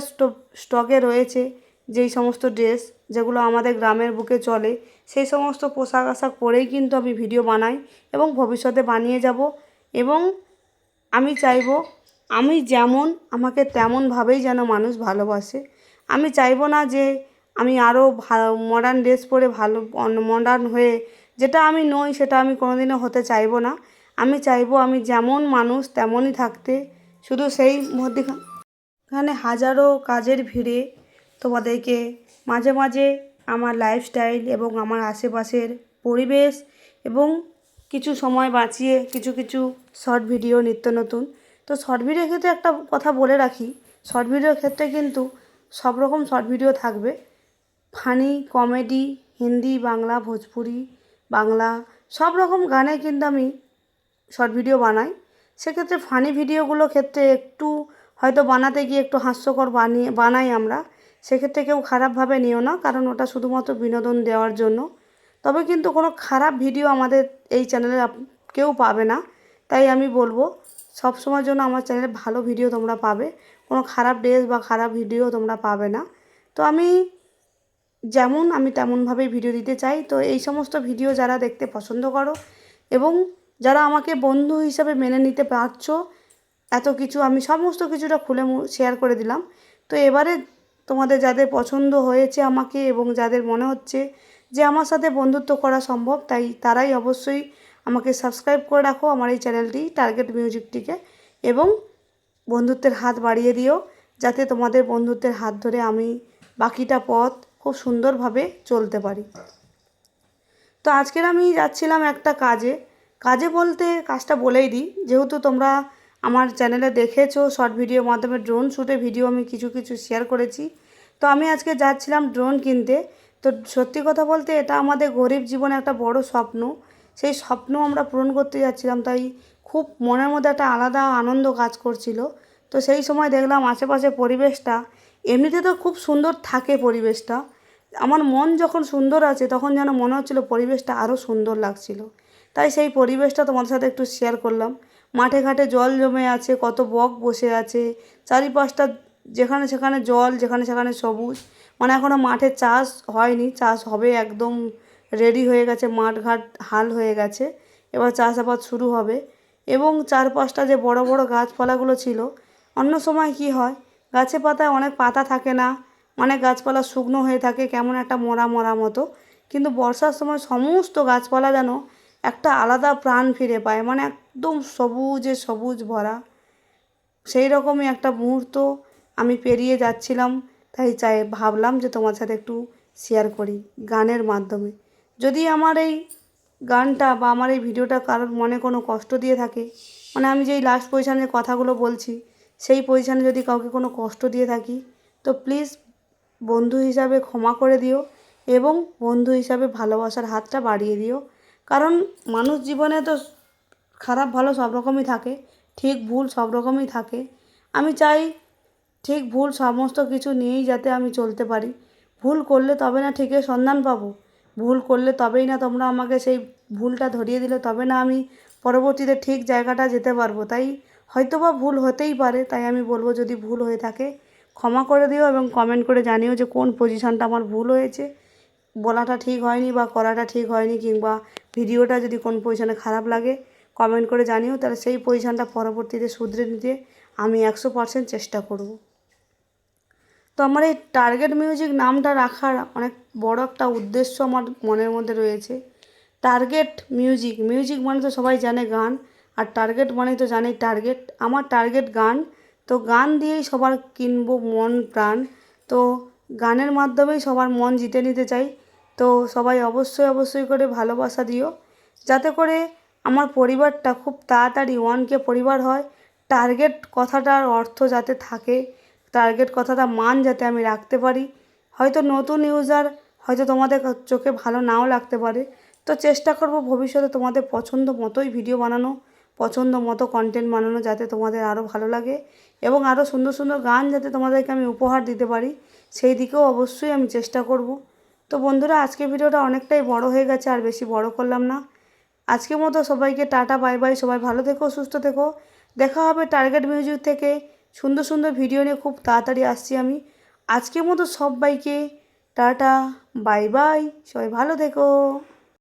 G: স্টকে রয়েছে, যেই সমস্ত ড্রেস যেগুলো আমাদের গ্রামের বুকে চলে, সেই সমস্ত পোশাক আশাক পরেই কিন্তু আমি ভিডিও বানাই এবং ভবিষ্যতে বানিয়ে যাব। এবং আমি চাইবো আমি যেমন আমাকে তেমনভাবেই যেন মানুষ ভালোবাসে। আমি চাইবো না যে আমি আরও মডার্ন ড্রেস পরে মডার্ন হয়ে যেটা আমি নই সেটা আমি কোনোদিনও হতে চাইবো না। আমি চাইবো আমি যেমন মানুষ তেমনই থাকতে, শুধু সেই মধ্যেখানে হাজারো কাজের ভিড়ে তোমাদেরকে মাঝে মাঝে আমার লাইফস্টাইল এবং আমার আশেপাশের পরিবেশ এবং কিছু সময় বাঁচিয়ে কিছু শর্ট ভিডিও নিত্য নতুন। তো শর্ট ভিডিওর ক্ষেত্রে একটা কথা বলে রাখি, শর্ট ভিডিওর ক্ষেত্রে কিন্তু সব রকম শর্ট ভিডিও থাকবে, ফানি, কমেডি, হিন্দি, বাংলা, ভোজপুরি, বাংলা সব রকম গানে কিন্তু আমি শর্ট ভিডিও বানাই। সেক্ষেত্রে ফানি ভিডিওগুলোর ক্ষেত্রে একটু হয়তো বানাতে গিয়ে একটু হাস্যকর বানাই আমরা, সেক্ষেত্রে কেউ খারাপভাবে নিও না, কারণ ওটা শুধুমাত্র বিনোদন দেওয়ার জন্য। তবে কিন্তু কোনো খারাপ ভিডিও আমাদের এই চ্যানেলে কেউ পাবে না, তাই আমি বলবো সবসময়ের জন্য আমার চ্যানেলে ভালো ভিডিও তোমরা পাবে, কোনো খারাপ ড্রেস বা খারাপ ভিডিও তোমরা পাবে না। তো আমি তেমনভাবেই ভিডিও দিতে চাই। তো এই সমস্ত ভিডিও যারা দেখতে পছন্দ করো এবং যারা আমাকে বন্ধু হিসাবে মেনে নিতে পারছো, এত কিছু আমি সমস্ত কিছুটা খুলে শেয়ার করে দিলাম। তো এবারে তোমাদের যাদের পছন্দ হয়েছে আমাকে এবং যাদের মনে হচ্ছে যে আমার সাথে বন্ধুত্ব করা সম্ভব, তাই তারাই অবশ্যই আমাকে সাবস্ক্রাইব করে রাখো আমার এই চ্যানেলটি টার্গেট মিউজিকটিকে, এবং বন্ধুত্বের হাত বাড়িয়ে দিও, যাতে তোমাদের বন্ধুত্বের হাত ধরে আমি বাকিটা পথ খুব সুন্দরভাবে চলতে পারি। তো আজকের আমি যাচ্ছিলাম একটা কাজে বলতে কাজটা বলেই দিই, যেহেতু তোমরা আমার চ্যানেলে দেখেছো শর্ট ভিডিওর মাধ্যমে ড্রোন শ্যুটে ভিডিও আমি কিছু শেয়ার করেছি। তো আমি আজকে যাচ্ছিলাম ড্রোন কিনতে। তো সত্যি কথা বলতে এটা আমাদের গরিব জীবনে একটা বড় স্বপ্ন, সেই স্বপ্ন আমরা পূরণ করতে যাচ্ছিলাম, তাই খুব মনের মধ্যে একটা আলাদা আনন্দ কাজ করছিল। তো সেই সময় দেখলাম আশেপাশে পরিবেশটা এমনিতে তো খুব সুন্দর থাকে পরিবেশটা, আমার মন যখন সুন্দর আছে তখন যেন মনে হচ্ছিলো পরিবেশটা আরও সুন্দর লাগছিল, তাই সেই পরিবেশটা তোমাদের সাথে একটু শেয়ার করলাম। মাঠে ঘাটে জল জমে আছে, কত বক বসে আছে, চারিপাশটা যেখানে সেখানে জল, যেখানে সেখানে সবুজ, মানে এখনও মাঠে চাষ হয়নি, চাষ হবে, একদম রেডি হয়ে গেছে, মাঠঘাট হাল হয়ে গেছে, এবার চাষাবাদ শুরু হবে। এবং চারপাশটা যে বড় বড় গাছপালাগুলো ছিল, অন্য সময় কি হয় গাছে পাতায় অনেক পাতা থাকে না, অনেক গাছপালা শুকনো হয়ে থাকে কেমন একটা মরা মরা মতো, কিন্তু বর্ষার সময় সমস্ত গাছপালা যেন একটা আলাদা প্রাণ ফিরে পায়, মানে একদম সবুজে সবুজ ভরা, সেই রকমই একটা মুহূর্ত আমি পেরিয়ে যাচ্ছিলাম। তাই ভাবলাম যে তোমার সাথে একটু শেয়ার করি গানের মাধ্যমে। যদি আমার এই গানটা বা আমার এই ভিডিওটা কারোর মনে কোনো কষ্ট দিয়ে থাকে, মানে আমি যেই লাস্ট পজিশানের কথাগুলো বলছি সেই পজিশানে যদি কাউকে কোনো কষ্ট দিয়ে থাকি, তো প্লিজ বন্ধু হিসাবে ক্ষমা করে দিও এবং বন্ধু হিসাবে ভালোবাসার হাতটা বাড়িয়ে দিও। কারণ মানুষ জীবনে তো খারাপ ভালো সব রকমই থাকে, ঠিক ভুল সব রকমই থাকে। আমি চাই ঠিক ভুল সমস্ত কিছু নিয়েই যাতে আমি চলতে পারি। ভুল করলে তবে না ঠিকের সন্ধান পাবো, ভুল করলে তবেই না তোমরা আমাকে সেই ভুলটা ধরিয়ে দিলে তবে না আমি পরবর্তীতে ঠিক জায়গাটা যেতে পারবো। তাই হয়তোবা ভুল হতেই পারে, তাই আমি বলবো যদি ভুল হয়ে থাকে ক্ষমা করে দিও এবং কমেন্ট করে জানিও যে কোন পজিশানটা আমার ভুল হয়েছে, বলাটা ঠিক হয়নি বা করাটা ঠিক হয়নি, কিংবা ভিডিওটা যদি কোন পজিশানে খারাপ লাগে কমেন্ট করে জানিও, তাহলে সেই পজিশানটা পরবর্তীতে শুধরে নিতে আমি 100% চেষ্টা করব। তো আমার এই টার্গেট মিউজিক নামটা রাখার অনেক বড় একটা উদ্দেশ্য আমার মনের মধ্যে রয়েছে। টার্গেট মিউজিক, মিউজিক মানে তো সবাই জানে গান, আর টার্গেট মানে তো জানে টার্গেট। আমার টার্গেট গান, তো গান দিয়েই সবার কিনবো মন প্রাণ। তো গানের মাধ্যমেই সবার মন জিতে নিতে চাই। তো সবাই অবশ্যই করে ভালোবাসা দিও, যাতে করে আমার পরিবারটা খুব তাড়াতাড়ি 1K পরিবার হয়। টার্গেট কথাটার অর্থ যাতে থাকে, টার্গেট কথাটা মান যাতে আমি রাখতে পারি। হয়তো নতুন ইউজার, হয়তো তোমাদের চোখে ভালো নাও লাগতে পারে, তো চেষ্টা করব ভবিষ্যতে তোমাদের পছন্দ মতোই ভিডিও বানানো, পছন্দ মতো কন্টেন্ট বানানো, যাতে তোমাদের আরও ভালো লাগে এবং আরও সুন্দর সুন্দর গান যাতে তোমাদেরকে আমি উপহার দিতে পারি, সেই দিকেও অবশ্যই আমি চেষ্টা করব। তো বন্ধুরা, আজকে ভিডিওটা অনেকটাই বড় হয়ে গেছে, আর বেশি বড় করলাম না। আজকের মতো সবাইকে টাটা, বাই বাই। সবাই ভালো থেকো, সুস্থ থেকো। দেখা হবে টার্গেট মিউজিক থেকে সুন্দর সুন্দর ভিডিও নিয়ে খুব তাড়াতাড়ি আসছি আমি। আজকের মতো সবাইকে টাটা, বাই বাই। সবাই ভালো থেকো।